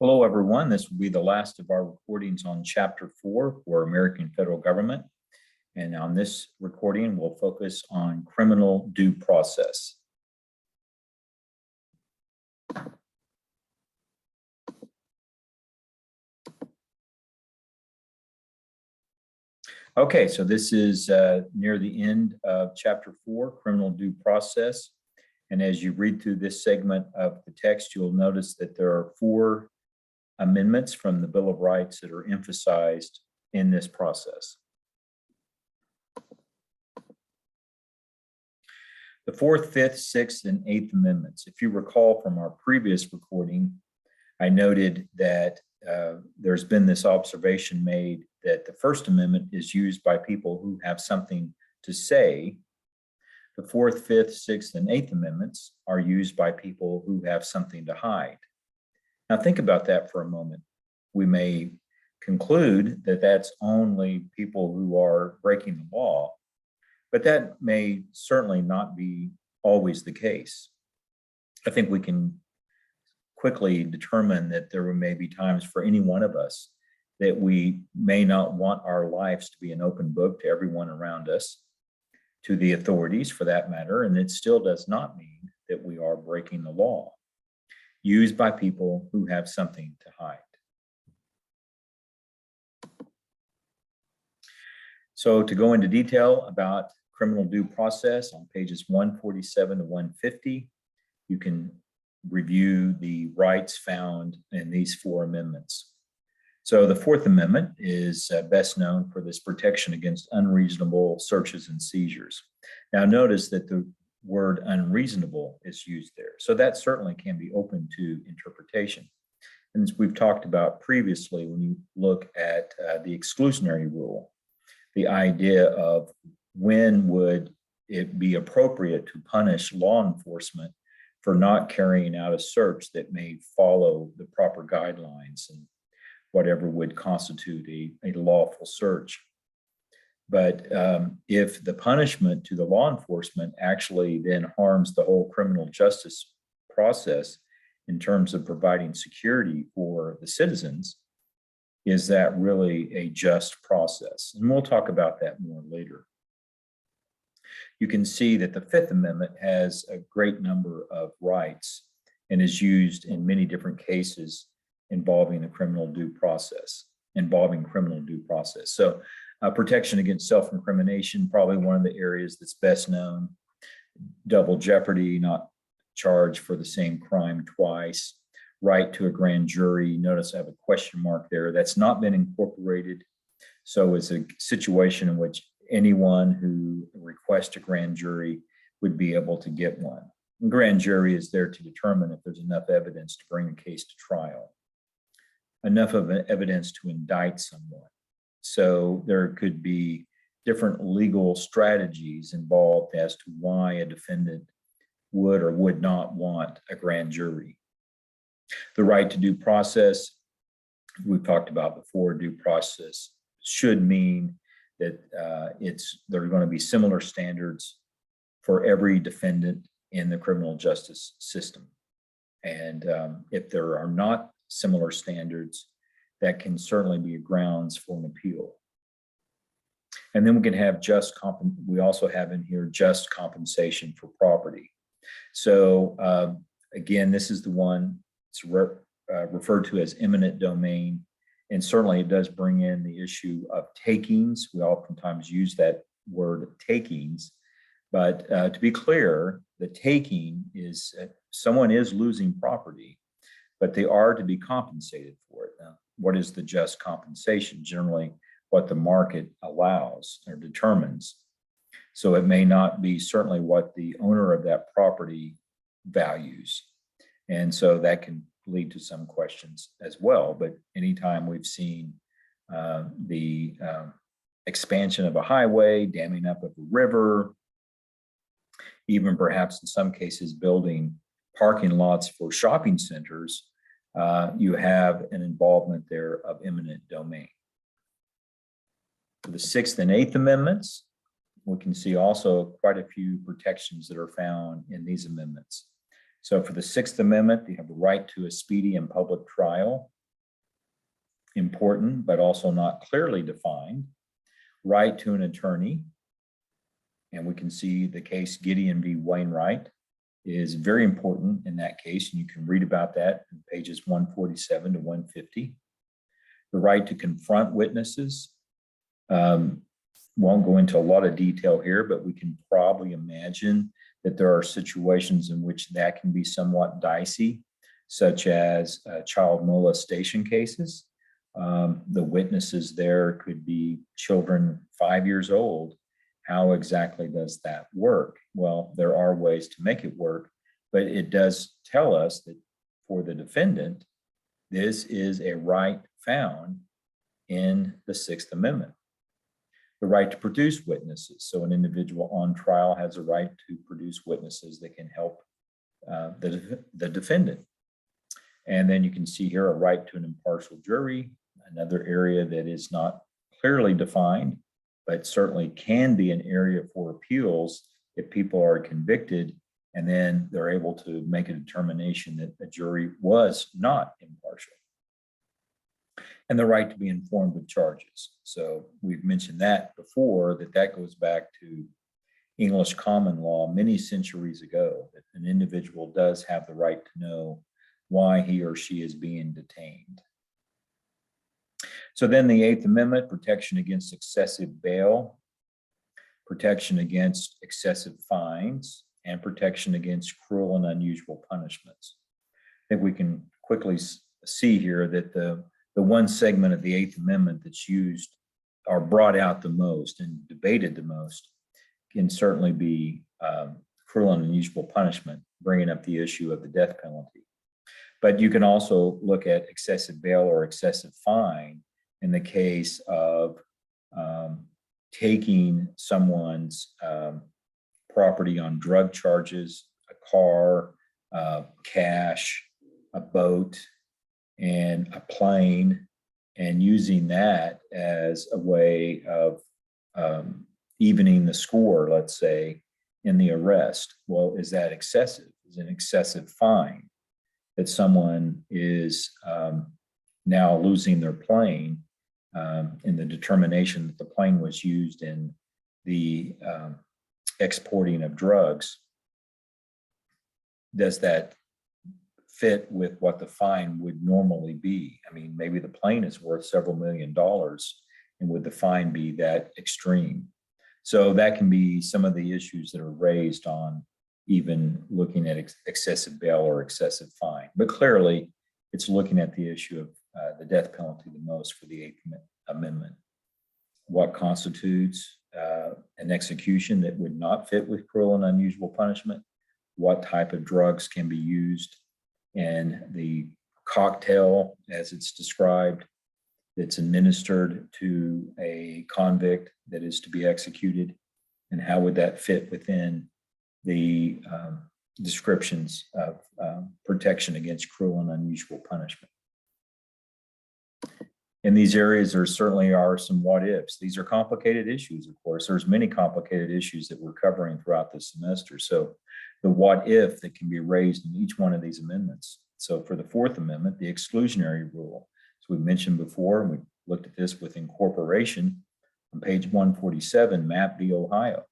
Hello, everyone. This will be the last of our recordings on Chapter 4 for American Federal Government. And on this recording, we'll focus on criminal due process. Okay, so this is near the end of Chapter 4, criminal due process. And as you read through this segment of the text, you'll notice that there are 4 amendments from the Bill of Rights that are emphasized in this process. The 4th, 5th, 6th, and 8th Amendments. If you recall from our previous recording, I noted that there's been this observation made that the First Amendment is used by people who have something to say. The 4th, 5th, 6th, and 8th Amendments are used by people who have something to hide. Now think about that for a moment. We may conclude that that's only people who are breaking the law, but that may certainly not be always the case. I think we can quickly determine that there may be times for any one of us that we may not want our lives to be an open book to everyone around us, to the authorities for that matter, and it still does not mean that we are breaking the law, used by people who have something to hide. So to go into detail about criminal due process on pages 147 to 150, you can review the rights found in these 4 amendments. So the 4th Amendment is best known for this protection against unreasonable searches and seizures. Now notice that the word unreasonable is used there. So that certainly can be open to interpretation. And as we've talked about previously, when you look at the exclusionary rule, the idea of when would it be appropriate to punish law enforcement for not carrying out a search that may follow the proper guidelines and whatever would constitute a lawful search. But if the punishment to the law enforcement actually then harms the whole criminal justice process in terms of providing security for the citizens, is that really a just process? And we'll talk about that more later. You can see that the 5th Amendment has a great number of rights and is used in many different cases involving the criminal due process, So protection against self-incrimination, probably one of the areas that's best known. Double jeopardy, not charged for the same crime twice. Right to a grand jury. Notice I have a question mark there. That's not been incorporated. So it's a situation in which anyone who requests a grand jury would be able to get one. The grand jury is there to determine if there's enough evidence to bring the case to trial, enough of evidence to indict someone. So there could be different legal strategies involved as to why a defendant would or would not want a grand jury. The right to due process, we've talked about before, due process should mean that there are going to be similar standards for every defendant in the criminal justice system. And if there are not similar standards, that can certainly be grounds for an appeal. And then we can have we also have in here just compensation for property. So again, this is the one it's referred to as eminent domain. And certainly it does bring in the issue of takings. We oftentimes use that word takings, but to be clear, the taking is someone is losing property, but they are to be compensated for it. Now, what is the just compensation? Generally, what the market allows or determines. So it may not be certainly what the owner of that property values. And so that can lead to some questions as well. But anytime we've seen the expansion of a highway, damming up of a river, even perhaps in some cases building parking lots for shopping centers, you have an involvement there of eminent domain. For the 6th and 8th Amendments, we can see also quite a few protections that are found in these amendments. So for the Sixth Amendment, you have a right to a speedy and public trial. Important, but also not clearly defined. Right to an attorney. And we can see the case Gideon v. Wainwright is very important in that case, and you can read about that in pages 147 to 150. The right to confront witnesses. Won't go into a lot of detail here, but we can probably imagine that there are situations in which that can be somewhat dicey, such as child molestation cases. The witnesses there could be children 5 years old. How exactly does that work? Well, there are ways to make it work, but it does tell us that for the defendant, this is a right found in the Sixth Amendment. The right to produce witnesses. So an individual on trial has a right to produce witnesses that can help the defendant. And then you can see here a right to an impartial jury, another area that is not clearly defined, but certainly can be an area for appeals if people are convicted and then they're able to make a determination that the jury was not impartial. And the right to be informed of charges. So we've mentioned that before, that goes back to English common law many centuries ago, that an individual does have the right to know why he or she is being detained. So then the Eighth Amendment, protection against excessive bail, protection against excessive fines, and protection against cruel and unusual punishments. I think we can quickly see here that the one segment of the Eighth Amendment that's used or brought out the most and debated the most can certainly be cruel and unusual punishment, bringing up the issue of the death penalty. But you can also look at excessive bail or excessive fine in the case of taking someone's property on drug charges, a car, cash, a boat, and a plane, and using that as a way of evening the score, let's say, in the arrest. Well, is that excessive? Is an excessive fine that someone is now losing their plane in the determination that the plane was used in the exporting of drugs? Does that fit with what the fine would normally be? I mean, maybe the plane is worth several $1 million, and would the fine be that extreme? So that can be some of the issues that are raised on even looking at excessive bail or excessive fine. But clearly, it's looking at the issue of the death penalty the most for the Eighth Amendment. What constitutes an execution that would not fit with cruel and unusual punishment? What type of drugs can be used in the cocktail, as it's described, that's administered to a convict that is to be executed? And how would that fit within the descriptions of protection against cruel and unusual punishment? In these areas, there certainly are some what ifs. These are complicated issues, of course. There's many complicated issues that we're covering throughout this semester. So the what if that can be raised in each one of these amendments. So for the Fourth Amendment, the exclusionary rule. So we mentioned before, we looked at this with incorporation on page 147, Map v. Ohio.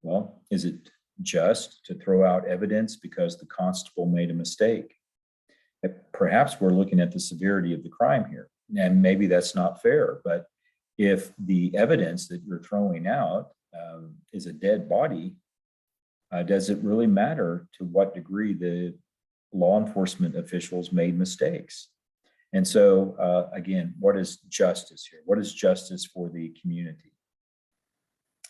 Well, is it just to throw out evidence because the constable made a mistake? Perhaps we're looking at the severity of the crime here, and maybe that's not fair. But if the evidence that you're throwing out is a dead body, does it really matter to what degree the law enforcement officials made mistakes? And so, again, what is justice here? What is justice for the community?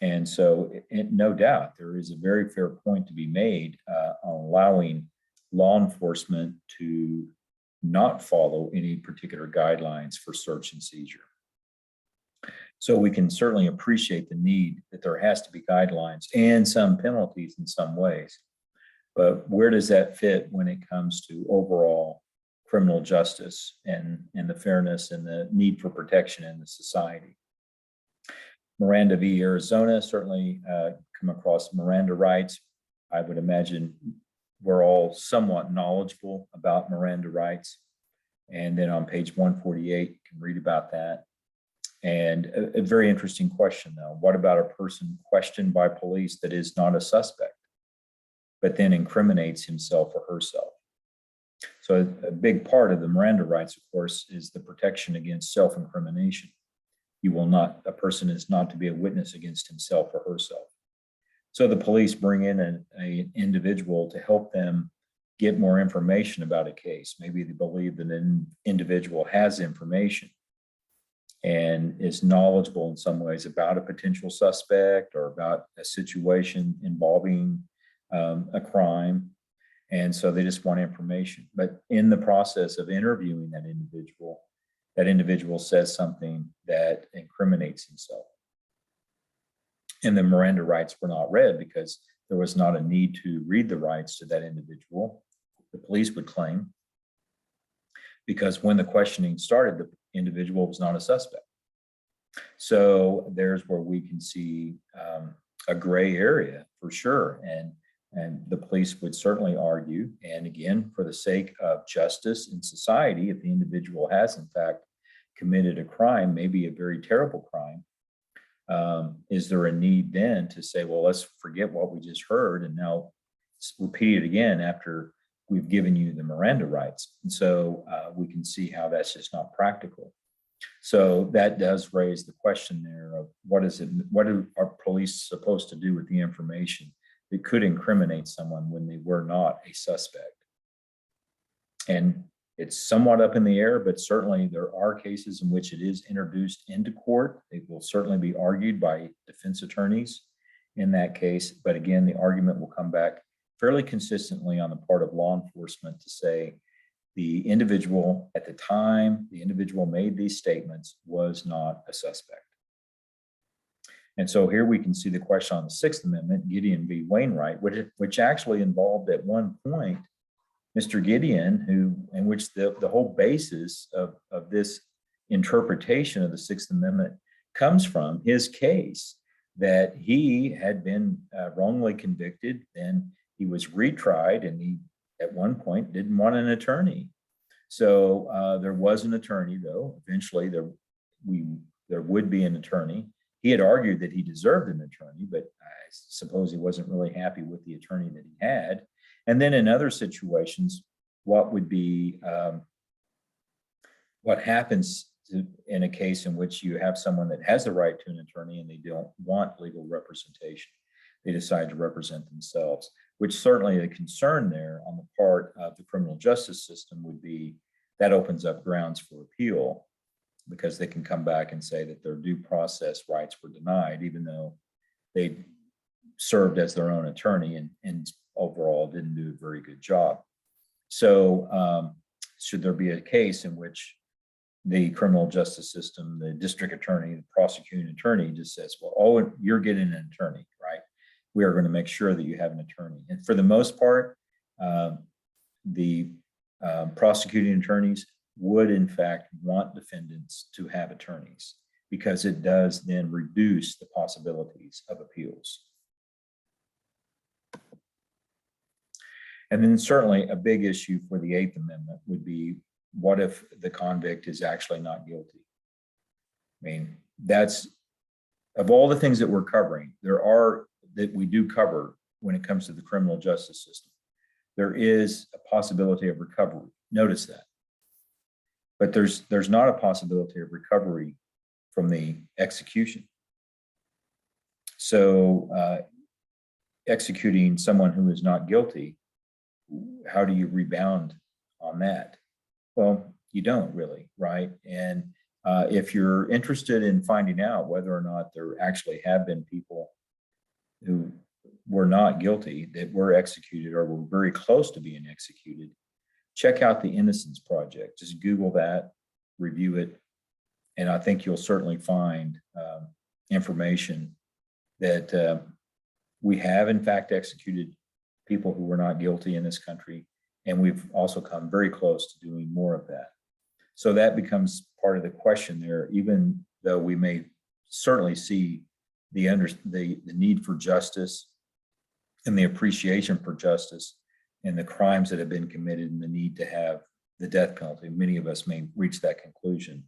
And so, no doubt, there is a very fair point to be made on allowing law enforcement to not follow any particular guidelines for search and seizure. So we can certainly appreciate the need that there has to be guidelines and some penalties in some ways. But where does that fit when it comes to overall criminal justice and the fairness and the need for protection in the society? Miranda v. Arizona, certainly come across Miranda rights. I would imagine we're all somewhat knowledgeable about Miranda rights. And then on page 148, you can read about that. And a very interesting question, though. What about a person questioned by police that is not a suspect, but then incriminates himself or herself? So a big part of the Miranda rights, of course, is the protection against self-incrimination. A person is not to be a witness against himself or herself. So the police bring in an individual to help them get more information about a case. Maybe they believe that an individual has information and is knowledgeable in some ways about a potential suspect or about a situation involving a crime. And so they just want information. But in the process of interviewing that individual says something that incriminates himself. And the Miranda rights were not read because there was not a need to read the rights to that individual, the police would claim, because when the questioning started, the individual was not a suspect. So there's where we can see a gray area for sure. And the police would certainly argue, and again, for the sake of justice in society, if the individual has in fact committed a crime, maybe a very terrible crime, is there a need then to say, well, let's forget what we just heard and now repeat it again after we've given you the Miranda rights? And so we can see how that's just not practical. So that does raise the question there of what are police supposed to do with the information that could incriminate someone when they were not a suspect? And it's somewhat up in the air, but certainly there are cases in which it is introduced into court. It will certainly be argued by defense attorneys in that case. But again, the argument will come back fairly consistently on the part of law enforcement to say the individual at the time the individual made these statements was not a suspect. And so here we can see the question on the Sixth Amendment, Gideon v. Wainwright, which actually involved at one point Mr. Gideon, in which the whole basis of this interpretation of the Sixth Amendment comes from his case that he had been wrongly convicted, and he was retried, and he at one point didn't want an attorney. So there was an attorney, though. Eventually there would be an attorney. He had argued that he deserved an attorney, but I suppose he wasn't really happy with the attorney that he had. And then in other situations, what happens in a case in which you have someone that has the right to an attorney and they don't want legal representation, they decide to represent themselves, which certainly a concern there on the part of the criminal justice system would be that opens up grounds for appeal, because they can come back and say that their due process rights were denied, even though they served as their own attorney and overall didn't do a very good job. So should there be a case in which the criminal justice system, the district attorney, the prosecuting attorney just says, well, oh, you're getting an attorney, right? We are going to make sure that you have an attorney. And for the most part, the prosecuting attorneys would in fact want defendants to have attorneys, because it does then reduce the possibilities of appeals. And then certainly a big issue for the Eighth Amendment would be, what if the convict is actually not guilty? I mean, that's, of all the things that we're covering, that we do cover when it comes to the criminal justice system, there is a possibility of recovery. Notice that. But there's not a possibility of recovery from the execution. So executing someone who is not guilty, how do you rebound on that? Well, you don't really, right? And if you're interested in finding out whether or not there actually have been people who were not guilty that were executed or were very close to being executed, check out the Innocence Project. Just Google that, review it, and I think you'll certainly find information that we have in fact executed people who were not guilty in this country, and we've also come very close to doing more of that. So that becomes part of the question there, even though we may certainly see the need for justice and the appreciation for justice. and the crimes that have been committed and the need to have the death penalty. Many of us may reach that conclusion.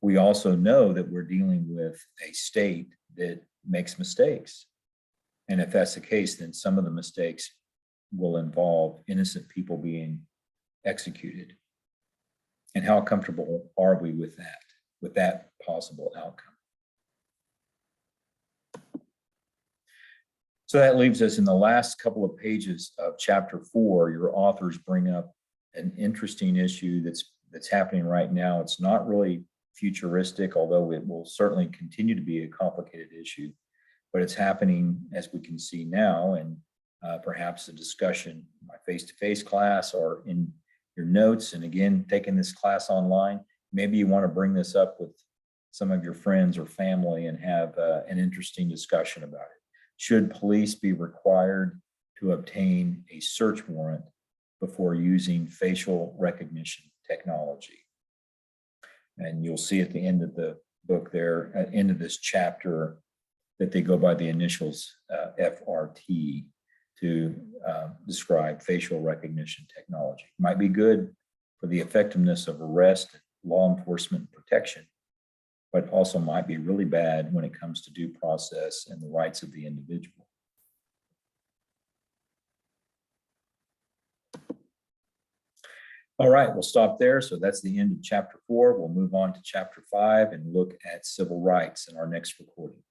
We also know that we're dealing with a state that makes mistakes. And if that's the case, then some of the mistakes will involve innocent people being executed. And how comfortable are we with that possible outcome? So that leaves us in the last couple of pages of chapter 4. Your authors bring up an interesting issue that's happening right now. It's not really futuristic, although it will certainly continue to be a complicated issue, but it's happening as we can see now, and perhaps a discussion in my face-to-face class or in your notes. And again, taking this class online, maybe you want to bring this up with some of your friends or family and have an interesting discussion about it. Should police be required to obtain a search warrant before using facial recognition technology? And you'll see at the end of the book there, at the end of this chapter, that they go by the initials FRT to describe facial recognition technology. Might be good for the effectiveness of arrest, law enforcement protection, but also might be really bad when it comes to due process and the rights of the individual. All right, we'll stop there. So that's the end of chapter 4. We'll move on to chapter 5 and look at civil rights in our next recording.